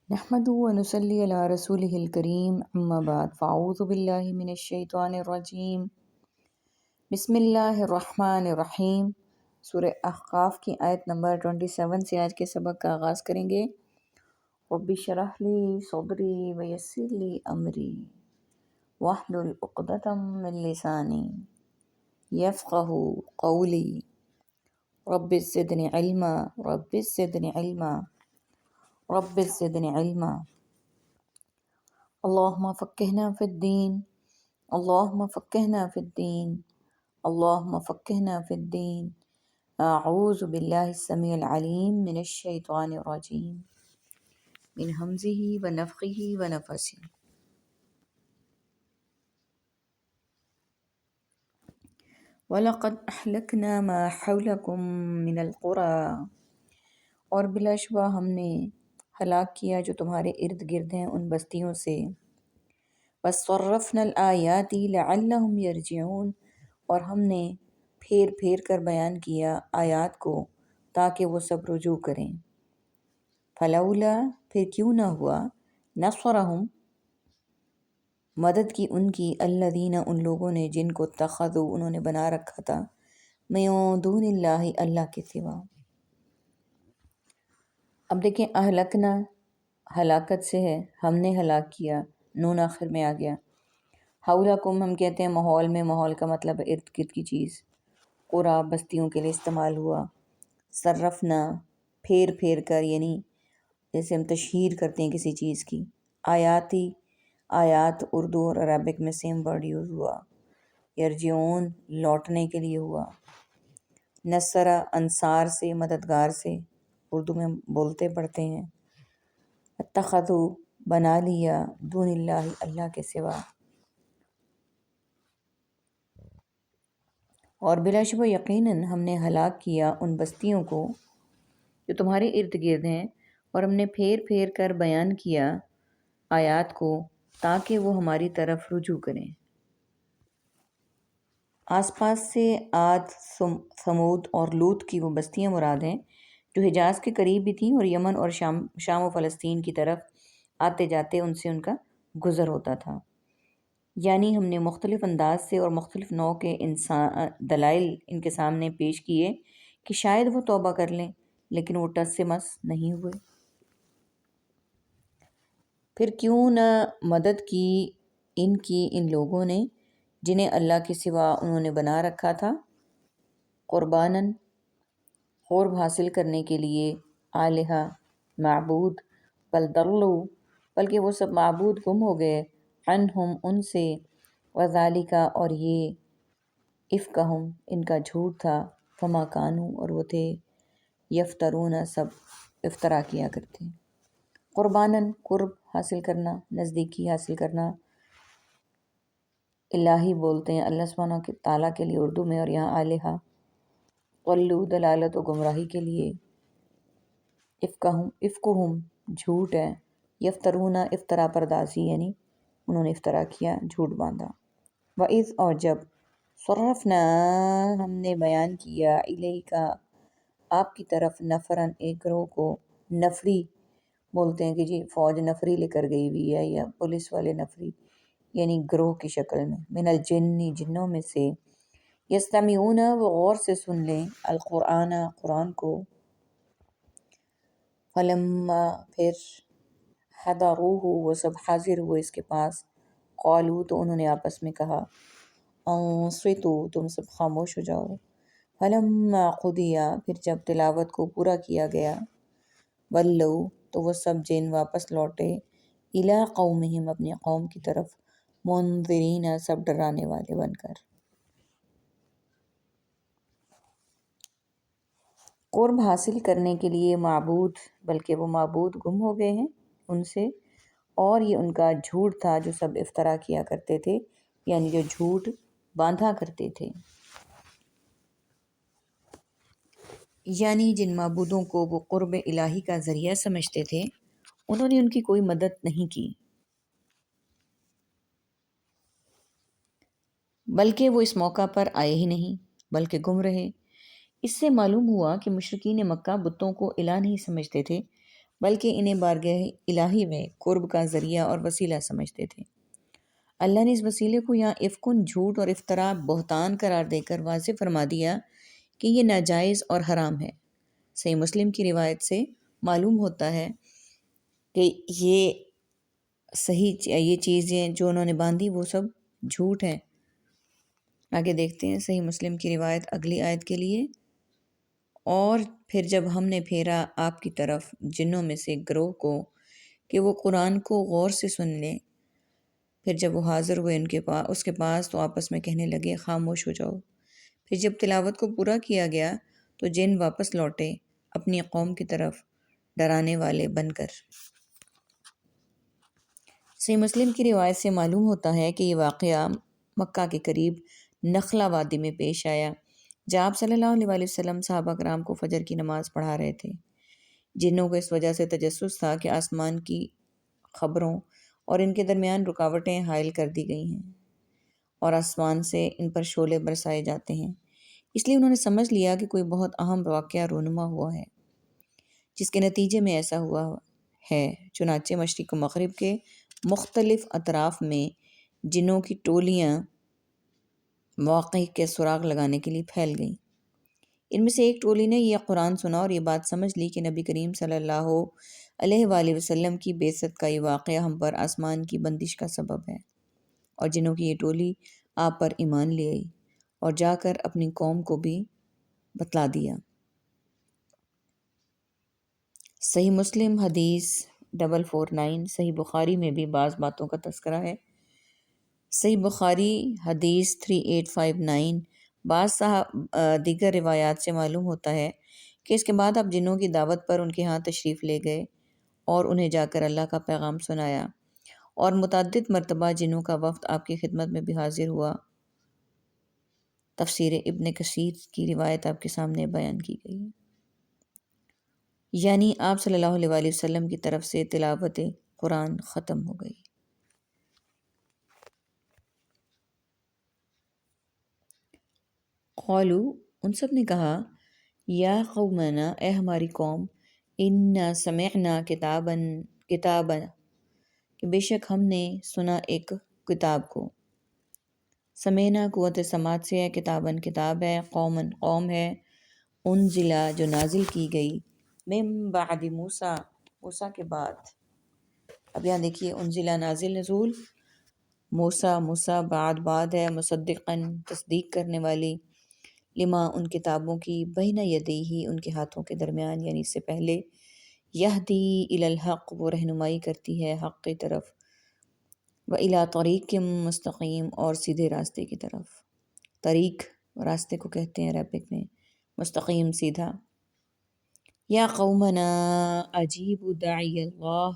نحمده ونصلي على رسوله الكريم اما بعد فاعوذ بالله من الشیطان الرجیم بسم اللہ الرحمن الرحیم۔ سورہ احقاف کی آیت نمبر 27 سے آج کے سبق کا آغاز کریں گے۔ رب اشرح لی صدری ویسر لی امری واحلل عقدۃ من لسانی یفقہوا قولی رب زدنی علما رب زدنی علما رب زدنی علما اللہم فقہنا فی الدین اللہم فقہنا فی الدین اللہم فقہنا فی الدین۔ اعوذ باللہ السمیع العلیم من الشیطان الرجیم من ہمزہ ونفخہ ونفثہ۔ وَلَقَدْ أَهْلَكْنَا مَا حَوْلَكُم مِّنَ الْقُرَىٰ، اور بلا شبہ ہم نے ہلاک کیا جو تمہارے ارد گرد ہیں ان بستیوں سے۔ وَصَرَّفْنَا الْآيَاتِ لَعَلَّهُمْ يَرْجِعُونَ، اور ہم نے پھیر پھیر کر بیان کیا آیات کو تاکہ وہ سب رجوع کریں۔ فَلَوْلَا، پھر کیوں نہ ہوا، نَصَرَهُمْ، مدد کی ان کی، الذین، ان لوگوں نے جن کو اتخذوا، انہوں نے بنا رکھا تھا، من دون اللہ، اللہ کے سوا۔ اب دیکھیں اہلکنا ہلاکت سے ہے، ہم نے ہلاک کیا، نون آخر میں آ گیا۔ حولکم ہم کہتے ہیں ماحول میں، ماحول کا مطلب ہے ارد گرد کی چیز، قرا بستیوں کے لیے استعمال ہوا۔ صرفنا، پھیر پھیر کر، یعنی جیسے ہم تشہیر کرتے ہیں کسی چیز کی۔ آیاتی، آیات اردو اور عربک میں سیم ورڈ یوز ہوا۔ یرجعون، لوٹنے کے لیے ہوا۔ نصرہ، انصار سے، مددگار سے، اردو میں بولتے پڑھتے ہیں۔ اتخذوا، بنا لیا، دون اللہ، اللہ کے سوا۔ اور بلا شبہ یقیناً ہم نے ہلاک کیا ان بستیوں کو جو تمہارے ارد گرد ہیں، اور ہم نے پھیر پھیر کر بیان کیا آیات کو تاکہ وہ ہماری طرف رجوع کریں۔ آس پاس سے عاد، ثمود اور لوط کی وہ بستیاں مراد ہیں جو حجاز کے قریب بھی تھیں اور یمن اور شام و فلسطین کی طرف آتے جاتے ان سے ان کا گزر ہوتا تھا۔ یعنی ہم نے مختلف انداز سے اور مختلف نوع کے دلائل ان کے سامنے پیش کیے کہ شاید وہ توبہ کر لیں، لیکن وہ ٹس سے مس نہیں ہوئے۔ پھر کیوں نہ مدد کی ان لوگوں نے جنہیں اللہ کے سوا انہوں نے بنا رکھا تھا، قرباناً، قرب حاصل کرنے کے لیے، آلہہ، معبود، بل ضلوا، بلکہ وہ سب معبود گم ہو گئے، عنہم، ان سے، وذالک، اور یہ، افکہم، ان کا جھوٹ تھا، فما کانوا، اور وہ تھے، یفترون، سب افطرا کیا کرتے۔ قرباناً، قرب حاصل کرنا، نزدیکی حاصل کرنا، الہی بولتے ہیں اللہ سبحانہ تعالیٰ کے لیے اردو میں، اور یہاں آلہہ، ضلوا، دلالت و گمراہی کے لیے، افکہم، جھوٹ ہے، یفترون، افطرا پردازی، یعنی انہوں نے افطرا کیا، جھوٹ باندھا۔ وَإِذْ، اور جب، صرفنا، ہم نے بیان کیا، الیک، آپ کی طرف، نفرن، ایک گروہ کو، نفری بولتے ہیں کہ جی فوج نفری لے کر گئی ہوئی ہے، یا پولیس والے نفری، یعنی گروہ کی شکل میں، من الجن، جنوں میں سے، یستمعون، وہ غور سے سن لیں، القرآن، قرآن کو، فلما، پھر، حضروہ، وہ سب حاضر ہوئے اس کے پاس، قالوا، تو انہوں نے آپس میں کہا، انصتوا، تم سب خاموش ہو جاؤ، فلما قضی، پھر جب تلاوت کو پورا کیا گیا، ولوا، تو وہ سب جن واپس لوٹے، الی قومہم، اپنی قوم کی طرف، منذرین، سب ڈرانے والے بن کر۔ قرب حاصل کرنے کے لیے معبود، بلکہ وہ معبود گم ہو گئے ہیں ان سے، اور یہ ان کا جھوٹ تھا جو سب افطرا کیا کرتے تھے، یعنی جو جھوٹ باندھا کرتے تھے۔ یعنی جن معبودوں کو وہ قرب الہی کا ذریعہ سمجھتے تھے، انہوں نے ان کی کوئی مدد نہیں کی، بلکہ وہ اس موقع پر آئے ہی نہیں، بلکہ گم رہے۔ اس سے معلوم ہوا کہ مشرکین مکہ بتوں کو الہ نہیں سمجھتے تھے، بلکہ انہیں بارگاہ الہی میں قرب کا ذریعہ اور وسیلہ سمجھتے تھے۔ اللہ نے اس وسیلے کو یہاں افکن، جھوٹ اور افطرا، بہتان قرار دے کر واضح فرما دیا کہ یہ ناجائز اور حرام ہے۔ صحیح مسلم کی روایت سے معلوم ہوتا ہے کہ یہ چیزیں جو انہوں نے باندھی وہ سب جھوٹ ہیں۔ آگے دیکھتے ہیں صحیح مسلم کی روایت اگلی آیت کے لیے۔ اور پھر جب ہم نے پھیرا آپ کی طرف جنوں میں سے ایک گروہ کو کہ وہ قرآن کو غور سے سن لیں، پھر جب وہ حاضر ہوئے اس کے پاس تو آپس میں کہنے لگے خاموش ہو جاؤ۔ پھر جب تلاوت کو پورا کیا گیا تو جن واپس لوٹے اپنی قوم کی طرف ڈرانے والے بن کر۔ صحیح مسلم کی روایت سے معلوم ہوتا ہے کہ یہ واقعہ مکہ کے قریب نخلا وادی میں پیش آیا، جہاں آپ صلی اللہ علیہ وآلہ وسلم صحابہ کرام کو فجر کی نماز پڑھا رہے تھے۔ جنوں کو اس وجہ سے تجسس تھا کہ آسمان کی خبروں اور ان کے درمیان رکاوٹیں حائل کر دی گئی ہیں اور آسمان سے ان پر شعلے برسائے جاتے ہیں، اس لیے انہوں نے سمجھ لیا کہ کوئی بہت اہم واقعہ رونما ہوا ہے، جس کے نتیجے میں ایسا ہوا ہے۔ چنانچہ مشرق و مغرب کے مختلف اطراف میں جنوں کی ٹولیاں واقعے کے سراغ لگانے کے لیے پھیل گئیں۔ ان میں سے ایک ٹولی نے یہ قرآن سنا اور یہ بات سمجھ لی کہ نبی کریم صلی اللہ علیہ وآلہ وسلم کی بعثت کا یہ واقعہ ہم پر آسمان کی بندش کا سبب ہے، اور جنوں کی یہ ٹولی آپ پر ایمان لے آئی اور جا کر اپنی قوم کو بھی بتلا دیا۔ صحیح مسلم حدیث 449، صحیح بخاری میں بھی بعض باتوں کا تذکرہ ہے۔ صحیح بخاری حدیث 3859، بعض دیگر روایات سے معلوم ہوتا ہے کہ اس کے بعد آپ جنوں کی دعوت پر ان کے ہاں تشریف لے گئے اور انہیں جا کر اللہ کا پیغام سنایا، اور متعدد مرتبہ جنوں کا وفد آپ کی خدمت میں بھی حاضر ہوا۔ تفسیر ابن کثیر کی روایت آپ کے سامنے بیان کی گئی ہے، یعنی آپ صلی اللہ علیہ وآلہ وسلم کی طرف سے تلاوت قرآن ختم ہو گئی۔ قالو، ان سب نے کہا، یا قومنا، اے ہماری قوم، انا سمعنا کتابا، کہ بے شک ہم نے سنا ایک کتاب کو۔ سمعنا قوت سماعت سے ہے، کتاباً کتاب ہے، قوماً قوم ہے، انزلہ جو نازل کی گئی، من بعد موسیٰ، موسیٰ کے بعد۔ اب یہاں دیکھیے انزلہ نازل نزول، موسیٰ بعد ہے، مصدقاً تصدیق کرنے والی، لما ان کتابوں کی، بین یدیہ ان کے ہاتھوں کے درمیان، یعنی اس سے پہلے، یہدی الی الحق وہ رہنمائی کرتی ہے حق کی طرف، وإلی طریق مستقیم اور سیدھے راستے کی طرف۔ طریق راستے کو کہتے ہیں عربک میں، مستقیم سیدھا۔ یا قومنا اجیبوا داعی اللہ،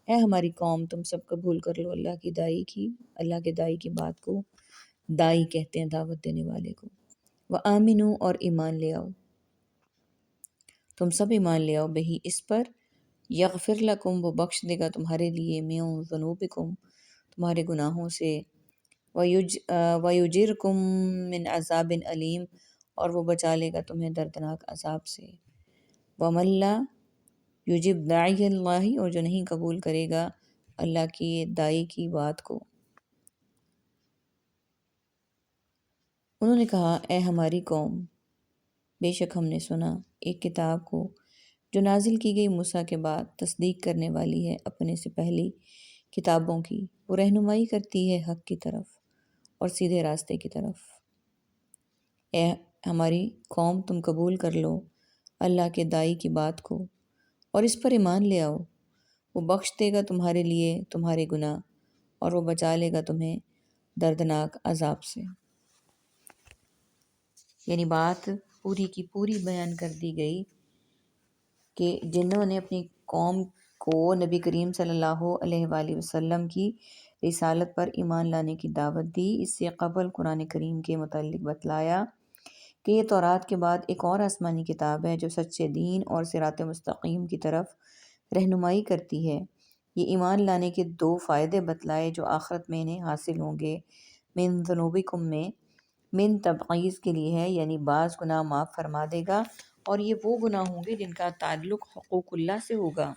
اے ہماری قوم تم سب قبول کر لو اللہ کے داعی کی بات کو۔ داعی کہتے ہیں دعوت دینے والے کو۔ وآمنوا اور ایمان لے آؤ، تم سب ایمان لے آؤ، بہی اس پر، یغفر لکم وہ بخش دے گا تمہارے لیے، من ذنوبکم تمہارے گناہوں سے، ویجرکم من عذاب علیم اور وہ بچا لے گا تمہیں دردناک عذاب سے۔ ومن لا یجب داعی اللہ اور جو نہیں قبول کرے گا اللہ کی داعی کی بات کو۔ انہوں نے کہا، اے ہماری قوم، بے شک ہم نے سنا ایک کتاب کو جو نازل کی گئی موسیٰ کے بعد، تصدیق کرنے والی ہے اپنے سے پہلی کتابوں کی، وہ رہنمائی کرتی ہے حق کی طرف اور سیدھے راستے کی طرف۔ اے ہماری قوم تم قبول کر لو اللہ کے داعی کی بات کو اور اس پر ایمان لے آؤ، وہ بخش دے گا تمہارے لیے تمہارے گناہ اور وہ بچا لے گا تمہیں دردناک عذاب سے۔ یعنی بات پوری کی پوری بیان کر دی گئی کہ جنہوں نے اپنی قوم کو نبی کریم صلی اللہ علیہ وآلہ وسلم کی رسالت پر ایمان لانے کی دعوت دی، اس سے قبل قرآن کریم کے متعلق بتلایا کہ یہ تورات کے بعد ایک اور آسمانی کتاب ہے جو سچے دین اور صراط مستقیم کی طرف رہنمائی کرتی ہے۔ یہ ایمان لانے کے 2 فائدے بتلائے جو آخرت میں انہیں حاصل ہوں گے۔ من ذنوبکم میں من تبعیض کے لیے ہے، یعنی بعض گناہ معاف فرما دے گا، اور یہ وہ گناہ ہوں گے جن کا تعلق حقوق اللہ سے ہوگا،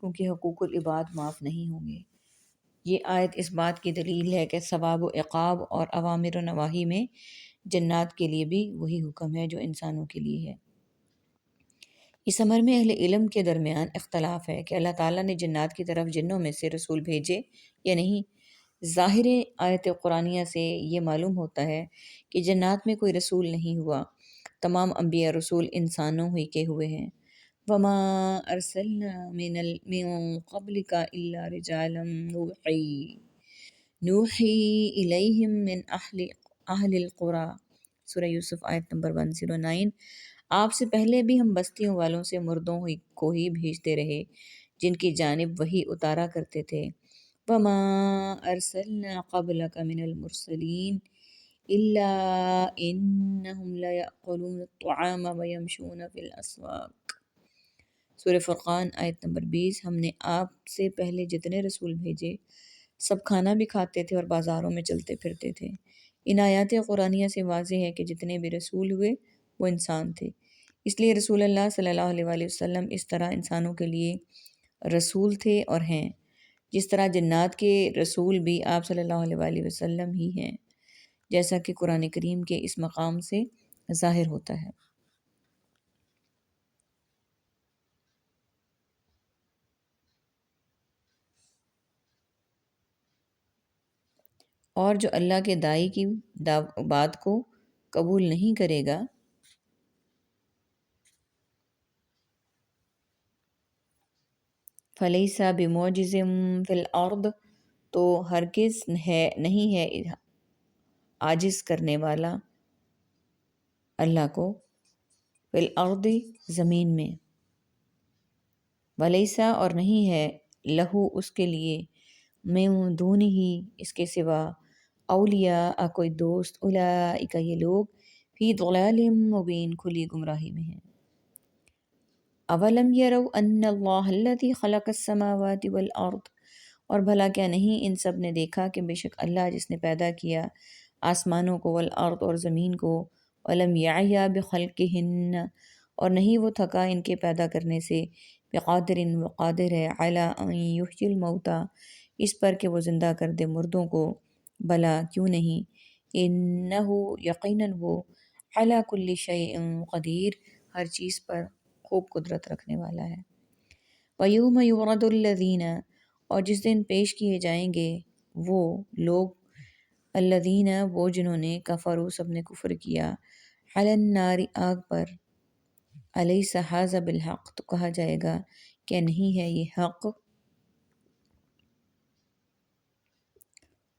کیونکہ حقوق العباد معاف نہیں ہوں گے۔ یہ آیت اس بات کی دلیل ہے کہ ثواب و عقاب اور اوامر و نواہی میں جنات کے لیے بھی وہی حکم ہے جو انسانوں کے لیے ہے۔ اس امر میں اہل علم کے درمیان اختلاف ہے کہ اللہ تعالیٰ نے جنات کی طرف جنوں میں سے رسول بھیجے یا نہیں۔ ظاہر آیت قرآنیہ سے یہ معلوم ہوتا ہے کہ جنات میں کوئی رسول نہیں ہوا، تمام انبیاء رسول انسانوں ہی کے ہوئے ہیں۔ وما ارسلنا من قبلک الا رجالا نوحی الیہم من اہل القری، سورہ یوسف آیت نمبر 109۔ آپ سے پہلے بھی ہم بستیوں والوں سے مردوں کو ہی بھیجتے رہے جن کی جانب وحی اتارا کرتے تھے۔ وما ارسلنا قبلک من المرسلین الا انہم لیأکلون الطعام ویمشون فی الاسواق، سورہ فرقان آیت نمبر 20۔ ہم نے آپ سے پہلے جتنے رسول بھیجے سب کھانا بھی کھاتے تھے اور بازاروں میں چلتے پھرتے تھے۔ ان آیات قرآنیہ سے واضح ہے کہ جتنے بھی رسول ہوئے وہ انسان تھے، اس لیے رسول اللہ صلی اللہ علیہ وآلہ وسلم اس طرح انسانوں کے لیے رسول تھے اور ہیں، جس طرح جنات کے رسول بھی آپ صلی اللہ علیہ وآلہ وسلم ہی ہیں، جیسا کہ قرآن کریم کے اس مقام سے ظاہر ہوتا ہے۔ اور جو اللہ کے داعی کی بات کو قبول نہیں کرے گا فَلَيْسَ بِمُعْجِزٍ فِي الْأَرْضِ، تو ہرگز نہیں ہے عاجز کرنے والا اللہ کو، فی الارض زمین میں، ولیسا اور نہیں ہے لہو اس کے لیے، من دونہ اس کے سوا، اولیاء کوئی دوست، اولئک یہ لوگ، فی ضلال مبین کھلی گمراہی میں ہیں۔ اولم یروا ان اللہ الذی خلق السماوات والارض، اور بھلا کیا نہیں ان سب نے دیکھا کہ بے شک اللہ جس نے پیدا کیا آسمانوں کو، والارض اور زمین کو، ولم یعی بخلقہن اور نہیں وہ تھکا ان کے پیدا کرنے سے، بقادر وہ قادر ہے، علی ان یحیی الموتیٰ اس پر کہ وہ زندہ کر دے مردوں کو، بلا کیوں نہیں، انہ یقیناً وہ، علی کل شیء قدیر ہر چیز پر خوب قدرت رکھنے والا ہے۔ وَيَوْمَ يُعْرَضُ الَّذِينَ اور جس دن پیش کیے جائیں گے وہ لوگ، الذین وہ جنہوں نے، کفروا سب نے کفر کیا، علی النار آگ پر، الیس ھذا بالحق تو کہا جائے گا کہ نہیں ہے یہ حق،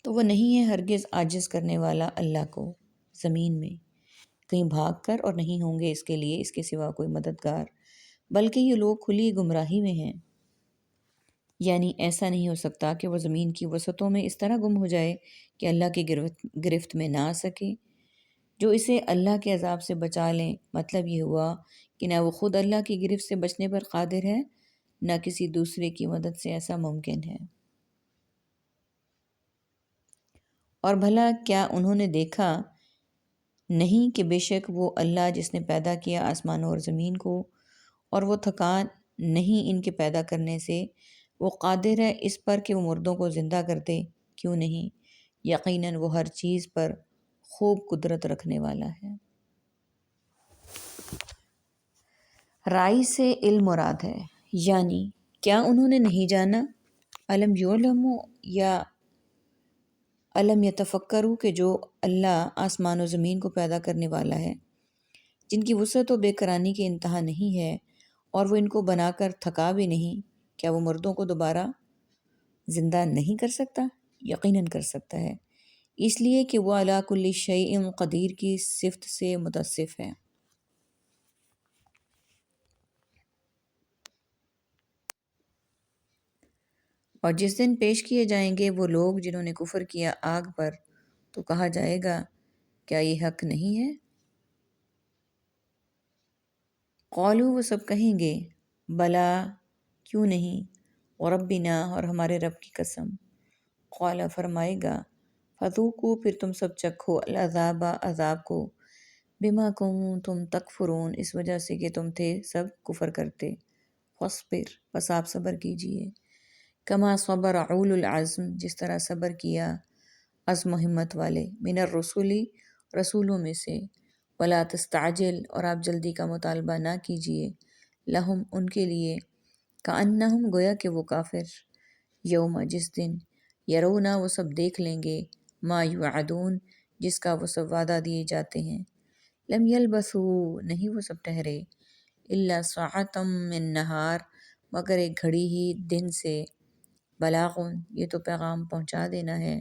تو وہ نہیں ہے ہرگز عاجز کرنے والا اللہ کو زمین میں کہیں بھاگ کر، اور نہیں ہوں گے اس کے لیے اس کے سوا کوئی مددگار، بلکہ یہ لوگ کھلی گمراہی میں ہیں۔ یعنی ایسا نہیں ہو سکتا کہ وہ زمین کی وسعتوں میں اس طرح گم ہو جائے کہ اللہ کی گرفت میں نہ آ سکے، جو اسے اللہ کے عذاب سے بچا لیں۔ مطلب یہ ہوا کہ نہ وہ خود اللہ کی گرفت سے بچنے پر قادر ہے، نہ کسی دوسرے کی مدد سے ایسا ممکن ہے۔ اور بھلا کیا انہوں نے دیکھا نہیں کہ بے شک وہ اللہ جس نے پیدا کیا آسمانوں اور زمین کو، اور وہ تھکان نہیں ان کے پیدا کرنے سے، وہ قادر ہے اس پر کہ وہ مردوں کو زندہ کر دے، کیوں نہیں، یقیناً وہ ہر چیز پر خوب قدرت رکھنے والا ہے۔ رائی سے علم مراد ہے، یعنی کیا انہوں نے نہیں جانا، علم یعلموا یا علم یتفکروا کہ جو اللہ آسمان و زمین کو پیدا کرنے والا ہے، جن کی وسعت و بے کرانی کی انتہا نہیں ہے، اور وہ ان کو بنا کر تھکا بھی نہیں، کیا وہ مردوں کو دوبارہ زندہ نہیں کر سکتا؟ یقیناً کر سکتا ہے، اس لیے کہ وہ علی کل شیء قدیر کی صفت سے متصف ہے۔ اور جس دن پیش کیے جائیں گے وہ لوگ جنہوں نے کفر کیا آگ پر، تو کہا جائے گا کیا یہ حق نہیں ہے؟ قالوا وہ سب کہیں گے، بلا کیوں نہیں، وربنا اور ہمارے رب کی قسم، قال فرمائے گا، فذوقوا پھر تم سب چکھو، العذاب عذاب کو، بما کنتم تکفرون، اس وجہ سے کہ تم تھے سب کفر کرتے۔ فاصبر، پس آپ صبر کیجئے، کما صبر اولو العزم، جس طرح صبر کیا عزم و ہمت والے، من الرسلی، رسولوں میں سے، ولا تستعجل، اور آپ جلدی کا مطالبہ نہ کیجئے، لہم، ان کے لیے، کأنہم، گویا کہ وہ کافر، یوم، جس دن، یرونا، وہ سب دیکھ لیں گے، ما یوعدون، جس کا وہ سب وعدہ دیے جاتے ہیں، لم یلبثوا، نہیں وہ سب ٹھہرے، الا ساعۃ من نہار، مگر ایک گھڑی ہی دن سے، بلاغن، یہ تو پیغام پہنچا دینا ہے،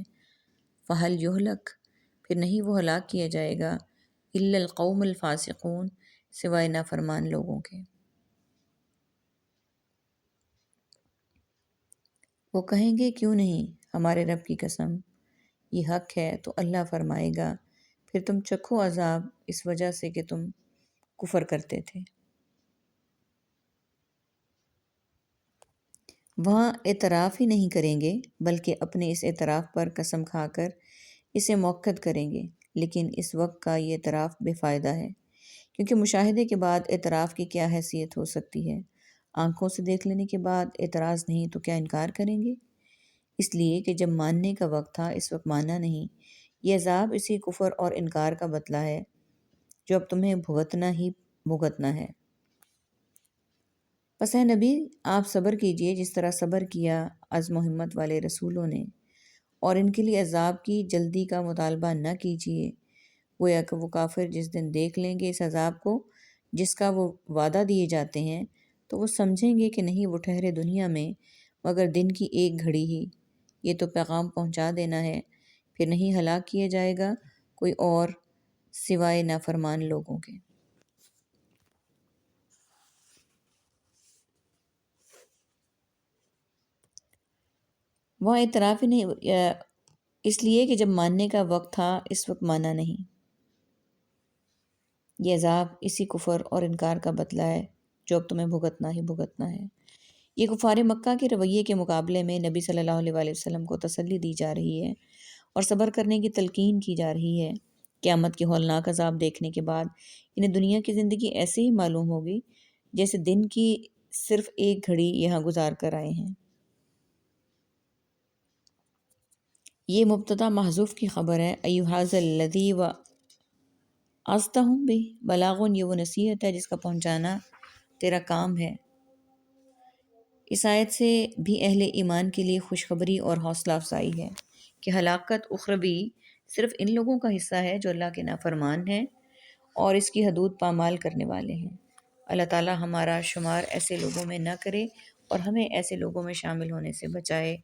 فہل یہلک، پھر نہیں وہ ہلاک کیا جائے گا، الا القوم الفاسقون، سوائے نافرمان لوگوں کے۔ وہ کہیں گے کیوں نہیں، ہمارے رب کی قسم، یہ حق ہے، تو اللہ فرمائے گا، پھر تم چکھو عذاب، اس وجہ سے کہ تم کفر کرتے تھے۔ وہاں اعتراف ہی نہیں کریں گے، بلکہ اپنے اس اعتراف پر قسم کھا کر اسے موقت کریں گے، لیکن اس وقت کا یہ اعتراف بے فائدہ ہے، کیونکہ مشاہدے کے بعد اعتراف کی کیا حیثیت ہو سکتی ہے؟ آنکھوں سے دیکھ لینے کے بعد اعتراض نہیں تو کیا انکار کریں گے؟ اس لیے کہ جب ماننے کا وقت تھا اس وقت مانا نہیں۔ یہ عذاب اسی کفر اور انکار کا بدلہ ہے جو اب تمہیں بھگتنا ہی بھگتنا ہے۔ پس اے نبی، آپ صبر کیجئے جس طرح صبر کیا عزم و ہمت والے رسولوں نے، اور ان کے لیے عذاب کی جلدی کا مطالبہ نہ کیجئے، گویا کہ وہ کافر جس دن دیکھ لیں گے اس عذاب کو جس کا وہ وعدہ دیے جاتے ہیں، تو وہ سمجھیں گے کہ نہیں وہ ٹھہرے دنیا میں مگر دن کی ایک گھڑی ہی، یہ تو پیغام پہنچا دینا ہے، پھر نہیں ہلاک کیا جائے گا کوئی اور سوائے نافرمان لوگوں کے۔ وہاں اعتراف ہی نہیں، اس لیے کہ جب ماننے کا وقت تھا اس وقت مانا نہیں۔ یہ عذاب اسی کفر اور انکار کا بدلہ ہے جو اب تمہیں بھگتنا ہی بھگتنا ہے۔ یہ کفار مکہ کے رویے کے مقابلے میں نبی صلی اللہ علیہ وآلہ وسلم کو تسلی دی جا رہی ہے اور صبر کرنے کی تلقین کی جا رہی ہے۔ قیامت کے ہولناک عذاب دیکھنے کے بعد انہیں دنیا کی زندگی ایسے ہی معلوم ہوگی جیسے دن کی صرف ایک گھڑی یہاں گزار کر آئے ہیں۔ یہ مبتدا محذوف کی خبر ہے، ایھذا الذی وعظتہم بہ، بلاغن، یہ وہ نصیحت ہے جس کا پہنچانا تیرا کام ہے۔ اس آیت سے بھی اہل ایمان کے لیے خوشخبری اور حوصلہ افزائی ہے کہ ہلاکت اخروی صرف ان لوگوں کا حصہ ہے جو اللہ کے نافرمان ہیں اور اس کی حدود پامال کرنے والے ہیں۔ اللہ تعالی ہمارا شمار ایسے لوگوں میں نہ کرے اور ہمیں ایسے لوگوں میں شامل ہونے سے بچائے،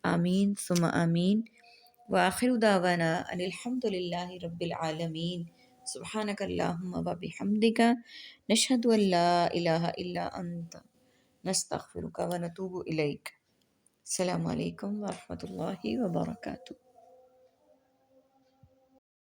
آمین ثم آمین۔ وآخر دعوانا ان الحمد للہ رب العالمین، سبحانک اللہم وبحمدک، نشہد ان لا الہ الا انت، نستغفرک ونتوب الیک۔ السلام علیکم ورحمۃ اللہ وبرکاتہ۔